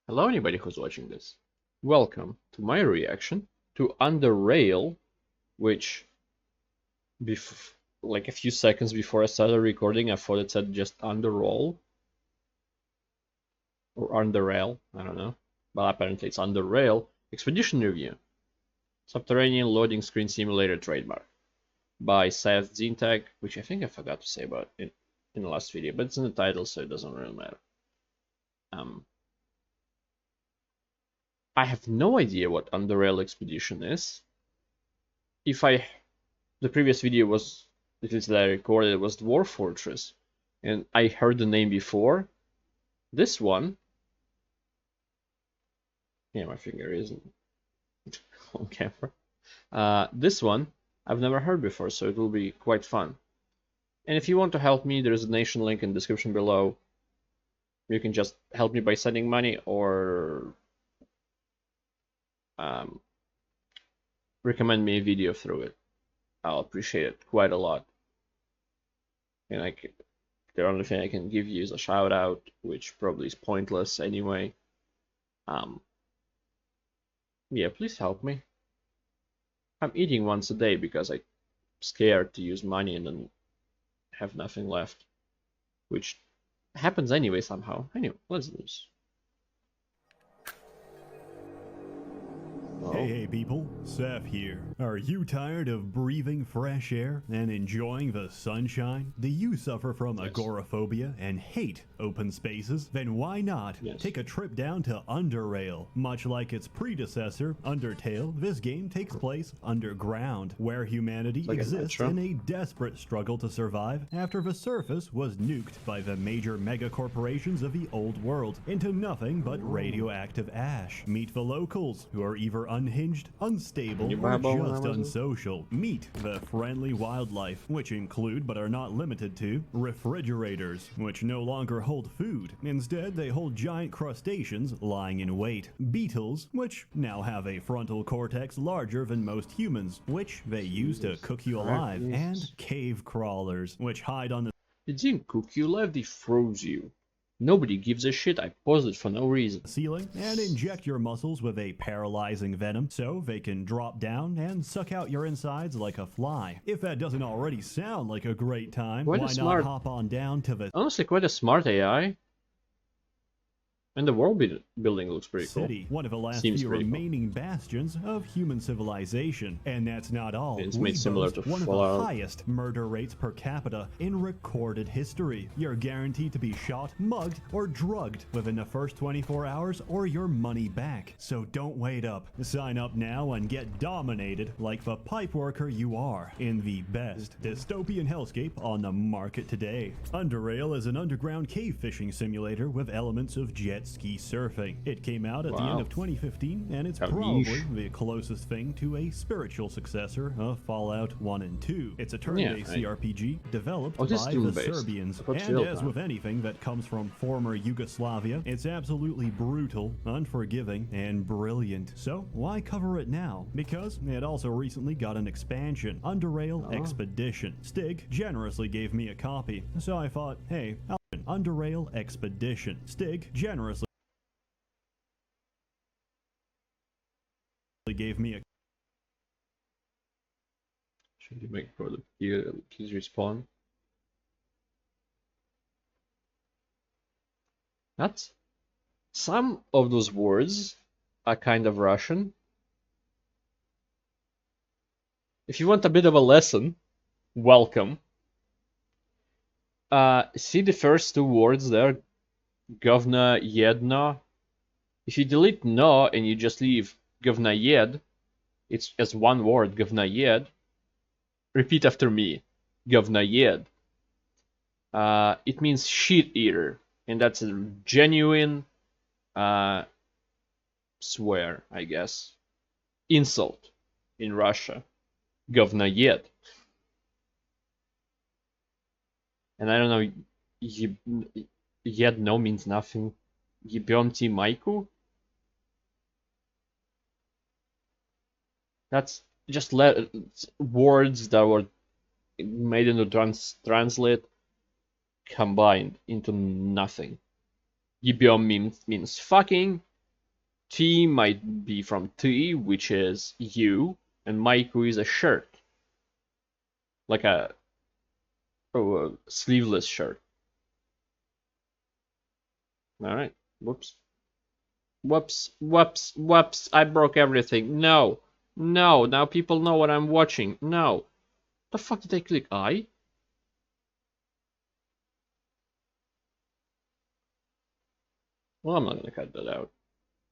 Hello anybody who's watching this. Welcome to my reaction to Underrail, which like a few seconds before I started recording I thought it said just Underroll or Underrail, I don't know. But apparently it's Underrail Expedition Review. Subterranean Loading Screen Simulator trademark by SsethTzeentach, which I think I forgot to say about it in the last video, but it's in the title so it doesn't really matter. I have no idea what Underrail Expedition is. The previous video was, at least that I recorded, was Dwarf Fortress, and I heard the name before. This one, yeah, my finger isn't on camera. This one I've never heard before, so it will be quite fun. And if you want to help me, there's a donation link in the description below. You can just help me by sending money or recommend me a video through it. I'll appreciate it quite a lot. And the only thing I can give you is a shout out, which probably is pointless anyway. Yeah, please help me. I'm eating once a day because I'm scared to use money and then have nothing left, which happens anyway somehow. Anyway, let's do this. Hey people, Seth here. Are you tired of breathing fresh air and enjoying the sunshine? Do you suffer from agoraphobia and hate open spaces? Then why not take a trip down to Underrail? Much like its predecessor, Undertale, this game takes place underground, where humanity exists in a desperate struggle to survive after the surface was nuked by the major megacorporations of the old world into nothing but radioactive ash. Meet the locals, who are either unhinged, unstable, or just unsocial. Meet the friendly wildlife, which include but are not limited to refrigerators, which no longer hold food. Instead, they hold giant crustaceans lying in wait. Beetles, which now have a frontal cortex larger than most humans, which they use to cook you alive. And cave crawlers, which hide on the... They didn't cook you alive, they froze you. Nobody gives a shit, I paused it for no reason. Ceiling and inject your muscles with a paralyzing venom so they can drop down and suck out your insides like a fly. If that doesn't already sound like a great time, why not hop on down to the... Honestly, quite a smart AI. And the world building looks pretty cool. One of the last few remaining bastions of human civilization. And that's not all. It's made similar to one of the highest murder rates per capita in recorded history. You're guaranteed to be shot, mugged, or drugged within the first 24 hours or your money back. So don't wait up. Sign up now and get dominated like the pipe worker you are in the best dystopian hellscape on the market today. Underrail is an underground cave fishing simulator with elements of jet ski surfing. It came out at the end of 2015, and it's probably the closest thing to a spiritual successor of Fallout 1 and 2. It's a turn-based CRPG developed by the Serbians, and as with anything that comes from former Yugoslavia, it's absolutely brutal, unforgiving, and brilliant. So why cover it now? Because it also recently got an expansion, Underrail Expedition. Stig generously gave me a copy, so I thought, hey, Underrail Expedition. Stig generously gave me a... Should you make for the keys respawn? That's... Some of those words are kind of Russian. If you want a bit of a lesson, welcome. See the first two words there? Govna Yedno. If you delete no and you just leave Govna Yed, it's as one word, Govna Yed. Repeat after me. Govna Yed. It means shit eater. And that's a genuine swear, I guess. Insult in Russia. Govna Yed. And I don't know, yet no means nothing. Yebemti Maiku? That's just words that were made into translate combined into nothing. Yebiom means fucking, T might be from T, which is you, and Maiku is a shirt, like a sleeveless shirt. All right. Whoops. Whoops. Whoops. Whoops. I broke everything. No. No. Now people know what I'm watching. No. The fuck did I click I? Well, I'm not gonna cut that out.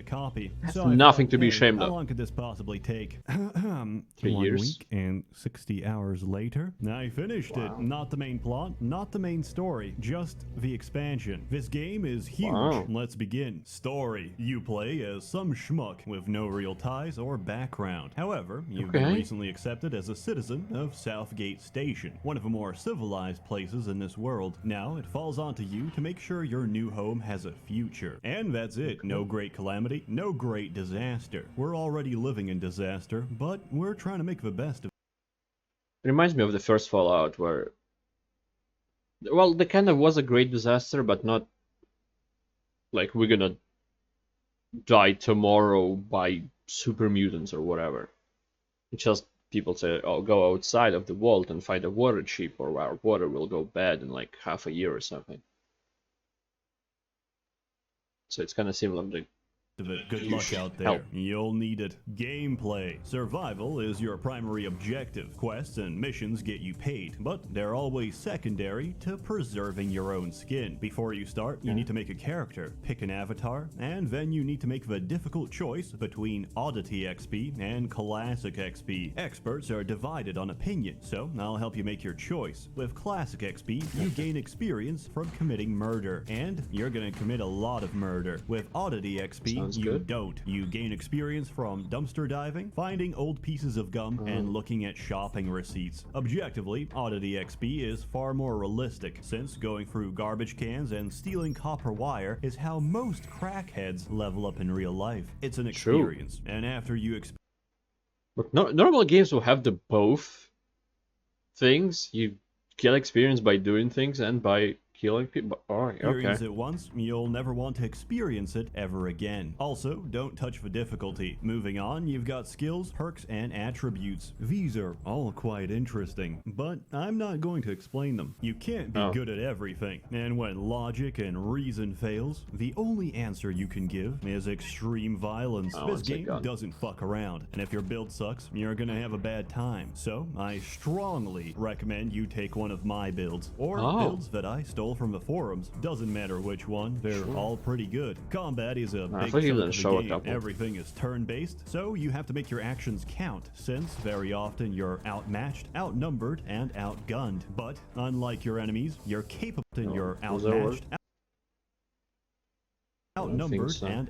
A copy. That's So I nothing thought, to be hey, ashamed how of. long could this possibly take? 3 1 years. week and 60 hours later, I finished it. Not the main plot, not the main story, just the expansion. This game is huge. Wow. Let's begin. Story. You play as some schmuck with no real ties or background. However, you've been Okay. recently accepted as a citizen of Southgate Station, one of the more civilized places in this world. Now, it falls onto you to make sure your new home has a future. And that's it. No great calamity, no great disaster. We're already living in disaster, but we're trying to make the best of It reminds me of the first Fallout, where, well, there kind of was a great disaster, but not like we're gonna die tomorrow by super mutants or whatever. It's just people say, oh, go outside of the vault and find a water chip, or our water will go bad in like half a year or something. So it's kind of similar to it. Good luck out there. Help. You'll need it. Gameplay. Survival is your primary objective. Quests and missions get you paid, but they're always secondary to preserving your own skin. Before you start, you need to make a character, pick an avatar, and then you need to make the difficult choice between Oddity XP and Classic XP. Experts are divided on opinion, so I'll help you make your choice. With Classic XP, you gain experience from committing murder, and you're gonna commit a lot of murder. With Oddity XP, Sounds you good. don't. You gain experience from dumpster diving, finding old pieces of gum, and looking at shopping receipts. Objectively, Oddity XP is far more realistic, since going through garbage cans and stealing copper wire is how most crackheads level up in real life. It's an True. experience, and after you But normal games will have the both things. You get experience by doing things and by killing people. Alright, experience okay. it once, you'll never want to experience it ever again. Also, don't touch the difficulty. Moving on, you've got skills, perks, and attributes. These are all quite interesting, but I'm not going to explain them. You can't be good at everything, and when logic and reason fails, the only answer you can give is extreme violence. Oh, This it's a game gun. doesn't fuck around, and if your build sucks, you're gonna have a bad time. So, I strongly recommend you take one of my builds, or builds that I stole from the forums. Doesn't matter which one, they're all pretty good. Combat is a big thought you chunk didn't of show the a game. couple. Everything is turn-based, so you have to make your actions count, since very often you're outmatched, outnumbered, and outgunned. But unlike your enemies, you're capable and you're does that work? outmatched, outnumbered, so. and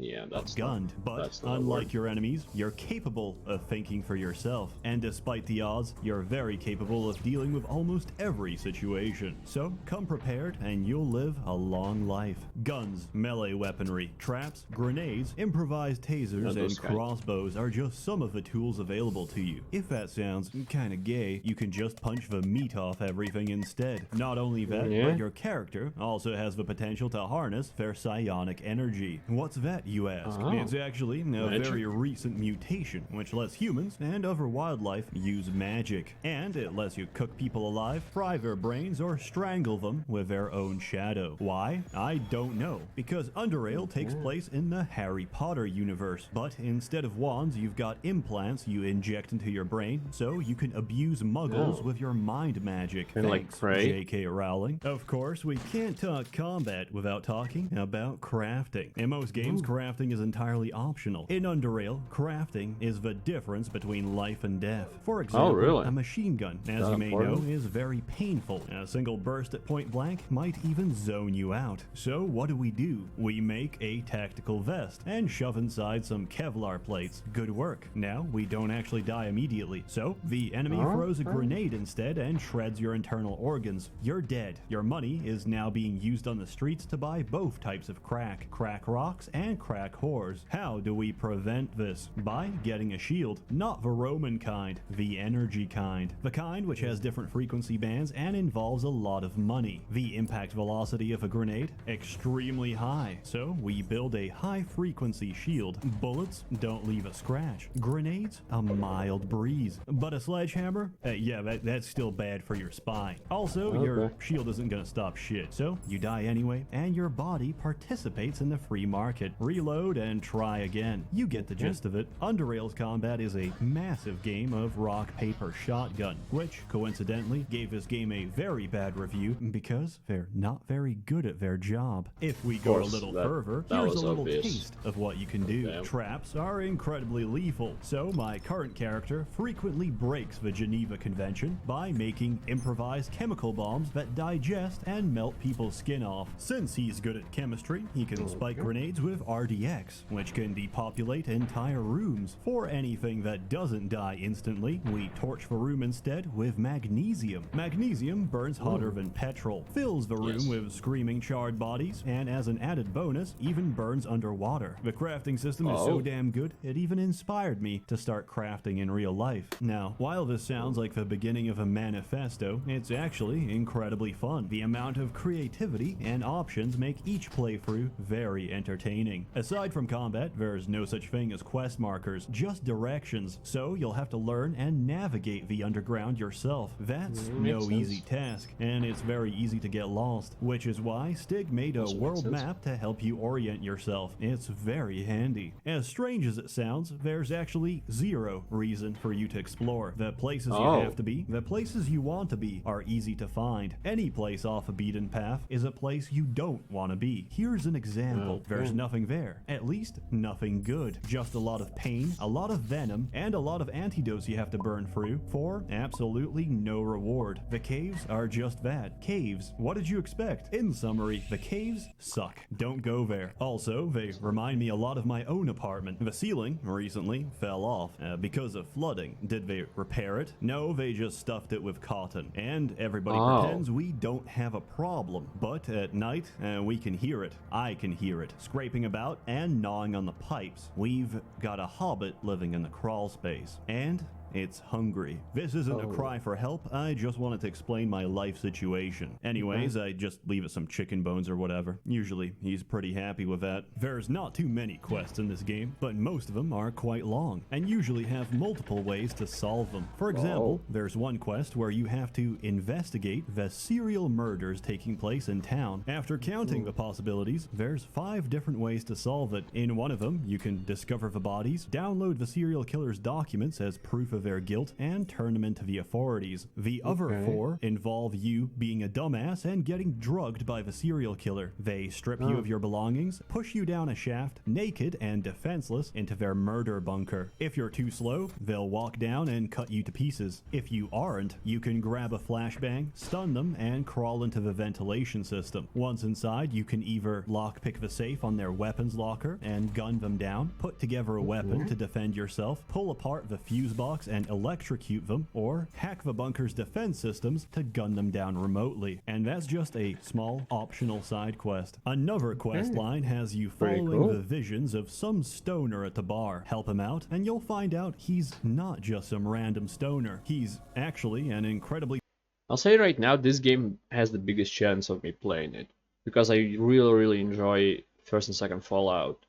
Yeah, that's outgunned. But that's not a unlike word. your enemies, you're capable of thinking for yourself. And despite the odds, you're very capable of dealing with almost every situation. So come prepared and you'll live a long life. Guns, melee weaponry, traps, grenades, improvised tasers, those and kind. crossbows are just some of the tools available to you. If that sounds kinda gay, you can just punch the meat off everything instead. Not only that, Yeah. but your character also has the potential to harness their psionic energy. What's that, you ask? Oh. It's actually a Magic. very recent mutation, which lets humans and other wildlife use magic. And it lets you cook people alive, fry their brains, or strangle them with their own shadow. Why? I don't know. Because Underrail takes place in the Harry Potter universe. But instead of wands, you've got implants you inject into your brain, so you can abuse muggles with your mind magic. Kinda like Thanks, Prey. J.K. Rowling. Of course, we can't talk combat without talking about crafting. In most games, crafting is entirely optional. In Underrail, crafting is the difference between life and death. For example, really? a machine gun, as that you may know, important? is very painful. A single burst at point blank might even zone you out. So what do? We make a tactical vest and shove inside some Kevlar plates. Good work. Now, we don't actually die immediately. So, the enemy throws a grenade instead and shreds your internal organs. You're dead. Your money is now being used on the streets to buy both types of crack, crack rocks, and crack whores. How do we prevent this? By getting a shield. Not the Roman kind, the energy kind. The kind which has different frequency bands and involves a lot of money. The impact velocity of a grenade, extremely high. So we build a high frequency shield. Bullets don't leave a scratch. Grenades, a mild breeze. But a sledgehammer? Yeah, that's still bad for your spine. Also, your shield isn't gonna stop shit. So you die anyway, and your body participates in the free market. Reload and try again. You get the gist of it. Underrail's combat is a massive game of rock, paper, shotgun, which coincidentally gave this game a very bad review because they're not very good at their job. If we go a little further, here's a little taste of what you can do. Traps are incredibly lethal, so my current character frequently breaks the Geneva Convention by making improvised chemical bombs that digest and melt people's skin off. Since he's good at chemistry, he can spike grenades with RDX, which can depopulate entire rooms. For anything that doesn't die instantly, we torch the room instead with magnesium. Magnesium burns hotter than petrol, fills the room with screaming charred bodies, and as an added bonus, even burns underwater. The crafting system is so damn good, it even inspired me to start crafting in real life. Now, while this sounds like the beginning of a manifesto, it's actually incredibly fun. The amount of creativity and options make each playthrough very entertaining. Aside from combat, there's no such thing as quest markers, just directions, so you'll have to learn and navigate the underground yourself. That's no easy task, and it's very easy to get lost, which is why Stig made a world map to help you orient yourself. It's very handy. As strange as it sounds, there's actually zero reason for you to explore. The places you have to be, the places you want to be, are easy to find. Any place off a beaten path is a place you don't want to be. Here's an example. There's nothing there. At least, nothing good. Just a lot of pain, a lot of venom, and a lot of antidotes you have to burn through for absolutely no reward. The caves are just that. Caves. What did you expect? In summary, the caves suck. Don't go there. Also, they remind me a lot of my own apartment. The ceiling recently fell off because of flooding. Did they repair it? No, they just stuffed it with cotton. And everybody pretends we don't have a problem. But at night, we can hear it. I can hear it. Scraping about and gnawing on the pipes. We've got a hobbit living in the crawl space. And it's hungry. This isn't a cry for help, I just wanted to explain my life situation. Anyways, I just leave it some chicken bones or whatever. Usually, he's pretty happy with that. There's not too many quests in this game, but most of them are quite long, and usually have multiple ways to solve them. For example, there's one quest where you have to investigate the serial murders taking place in town. After counting the possibilities, there's 5 different ways to solve it. In one of them, you can discover the bodies, download the serial killer's documents as proof of their guilt, and turn them into the authorities. The other 4 involve you being a dumbass and getting drugged by the serial killer. They strip you of your belongings, push you down a shaft, naked and defenseless, into their murder bunker. If you're too slow, they'll walk down and cut you to pieces. If you aren't, you can grab a flashbang, stun them, and crawl into the ventilation system. Once inside, you can either lockpick the safe on their weapons locker and gun them down, put together a weapon to defend yourself, pull apart the fuse box and electrocute them, or hack the bunker's defense systems to gun them down remotely. And that's just a small optional side quest. Another quest line has you following the visions of some stoner at the bar. Help him out, and you'll find out he's not just some random stoner. He's actually an incredibly... I'll say right now, this game has the biggest chance of me playing it, because I really enjoy first and second Fallout.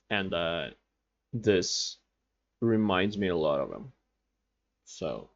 And this reminds me a lot of them. So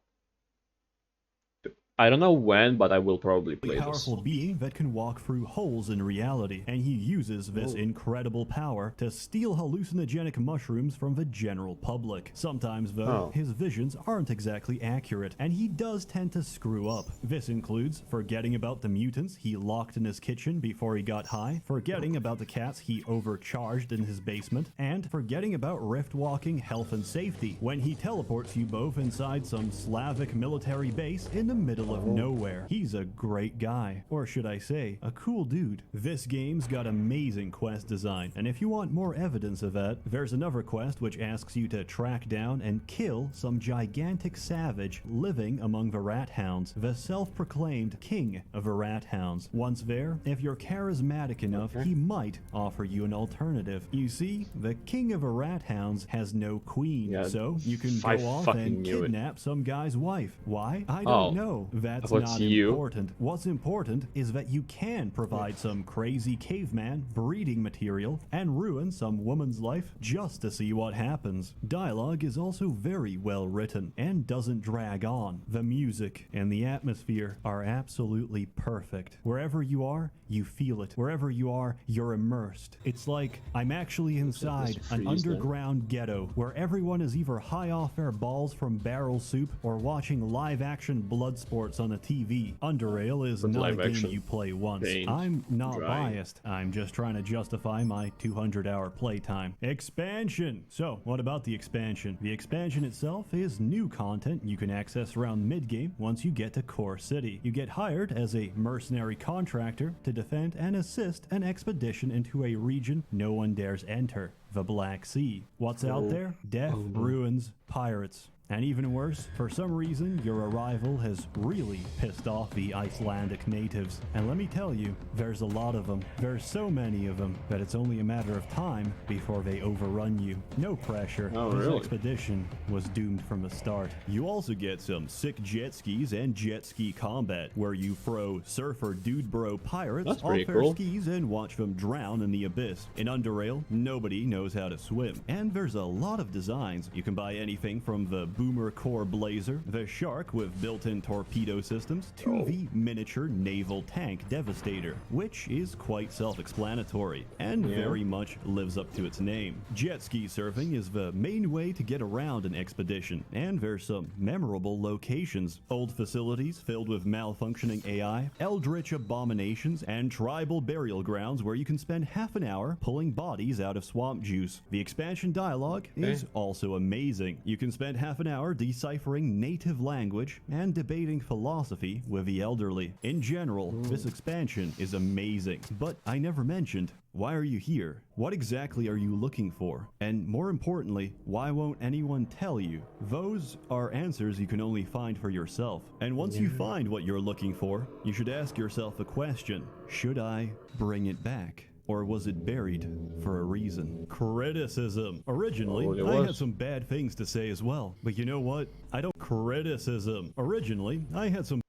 I don't know when, but I will probably play this. Powerful being that can walk through holes in reality, and he uses this incredible power to steal hallucinogenic mushrooms from the general public. Sometimes, though, his visions aren't exactly accurate, and he does tend to screw up. This includes forgetting about the mutants he locked in his kitchen before he got high, forgetting about the cats he overcharged in his basement, and forgetting about rift-walking health and safety when he teleports you both inside some Slavic military base in the middle middle of nowhere. He's a great guy, or should I say, a cool dude. This game's got amazing quest design, and if you want more evidence of that, there's another quest which asks you to track down and kill some gigantic savage living among the rat hounds, the self-proclaimed king of the rat hounds. Once there, if you're charismatic enough, he might offer you an alternative. You see, the king of the rat hounds has no queen, so you can go off and kidnap some guy's wife. Why? I don't know. That's not important. What's important is that you can provide some crazy caveman breeding material and ruin some woman's life just to see what happens. Dialogue is also very well written and doesn't drag on. The music and the atmosphere are absolutely perfect. Wherever you are, you feel it. Wherever you are, you're immersed. It's like I'm actually inside an underground ghetto where everyone is either high off their balls from barrel soup or watching live-action blood sports on a TV. Underrail is not a game you play once. I'm not biased. I'm just trying to justify my 200-hour playtime. Expansion! So, what about the expansion? The expansion itself is new content you can access around mid-game once you get to Core City. You get hired as a mercenary contractor to defend and assist an expedition into a region no one dares enter, the Black Sea. What's out there? Death, ruins, pirates. And even worse, for some reason, your arrival has really pissed off the Icelandic natives. And let me tell you, there's a lot of them. There's so many of them that it's only a matter of time before they overrun you. No pressure. This expedition was doomed from the start. You also get some sick jet skis and jet ski combat, where you throw surfer dude bro pirates off their skis and watch them drown in the abyss. In Underrail, nobody knows how to swim. And there's a lot of designs. You can buy anything from the Boomer Core Blazer, the Shark with built-in torpedo systems, to the miniature naval tank Devastator, which is quite self-explanatory and very much lives up to its name. Jet ski surfing is the main way to get around an expedition, and there's some memorable locations. Old facilities filled with malfunctioning AI, eldritch abominations, and tribal burial grounds where you can spend half an hour pulling bodies out of swamp juice. The expansion dialogue is also amazing. You can spend half an hour deciphering native language and debating philosophy with the elderly. In general, this expansion is amazing. But I never mentioned, why are you here? What exactly are you looking for? And more importantly, why won't anyone tell you? Those are answers you can only find for yourself. And once you find what you're looking for, you should ask yourself a question. Should I bring it back? Or was it buried for a reason? Criticism. Originally, I had some bad things to say as well. But you know what? I don't criticism. Originally, I had some...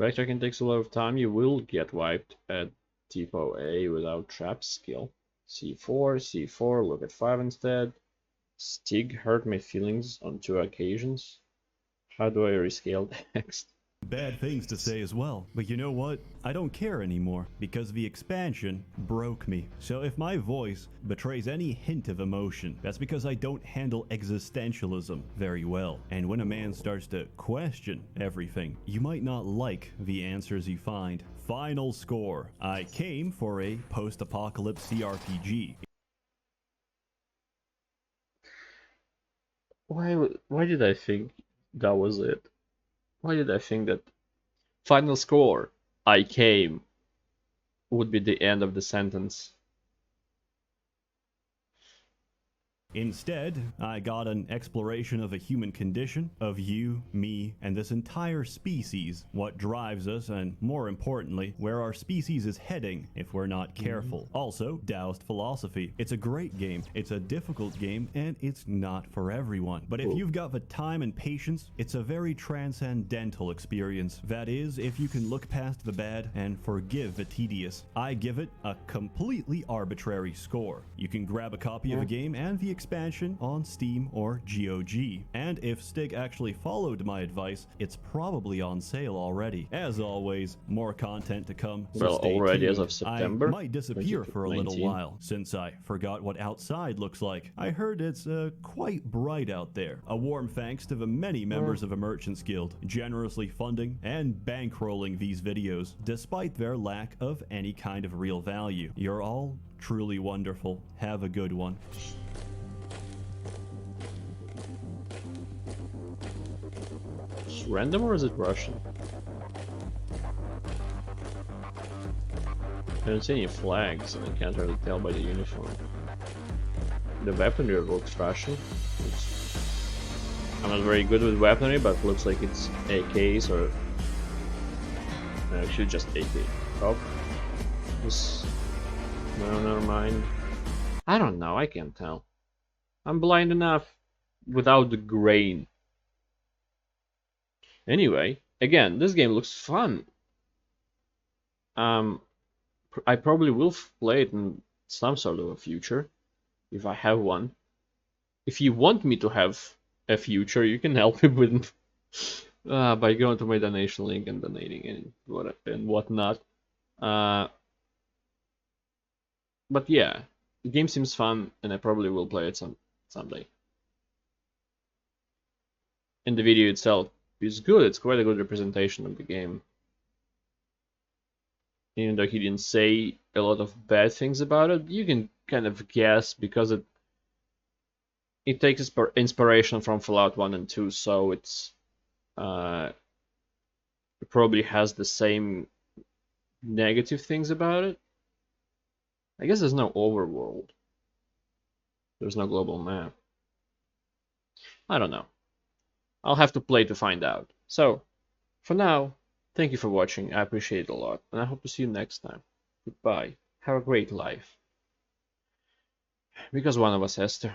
Backtracking takes a lot of time. You will get wiped at Tipo A without trap skill. C4, C4, look at 5 instead. Stig hurt my feelings on 2 occasions. How do I rescale next? Bad things to say as well, but you know what? I don't care anymore, because the expansion broke me. So if my voice betrays any hint of emotion, that's because I don't handle existentialism very well. And when a man starts to question everything, you might not like the answers you find. Final score. I came for a post-apocalypse CRPG. Why did I think that was it? Why did I think that final score, I came, would be the end of the sentence? Instead, I got an exploration of a human condition, of you, me, and this entire species, what drives us, and more importantly, where our species is heading if we're not careful. Also, doused philosophy. It's a great game, it's a difficult game, and it's not for everyone. But if you've got the time and patience, it's a very transcendental experience. That is, if you can look past the bad and forgive the tedious. I give it a completely arbitrary score. You can grab a copy of the game and the expansion on Steam or GOG. And if Stig actually followed my advice, it's probably on sale already. As always, more content to come. So well, already tuned. As of September. I might disappear for a little while, since I forgot what outside looks like. I heard it's quite bright out there. A warm thanks to the many members of the Merchants Guild, generously funding and bankrolling these videos, despite their lack of any kind of real value. You're all truly wonderful. Have a good one. Random or is it Russian? I don't see any flags, and I can't really tell by the uniform. The weaponry looks Russian. I'm not very good with weaponry, but looks like it's AKs or actually just AK. Oh, this. No, never mind. I don't know. I can't tell. I'm blind enough without the grain. Anyway, again, this game looks fun. I probably will play it in some sort of a future, if I have one. If you want me to have a future, you can help me with by going to my donation link and donating and whatnot. But yeah, the game seems fun, and I probably will play it someday. And the video itself is good. It's quite a good representation of the game. Even though he didn't say a lot of bad things about it, you can kind of guess because it takes inspiration from Fallout 1 and 2, so it probably has the same negative things about it. I guess there's no overworld. There's no global map. I don't know. I'll have to play to find out. So, for now, thank you for watching. I appreciate it a lot, and I hope to see you next time. Goodbye. Have a great life. Because one of us has to.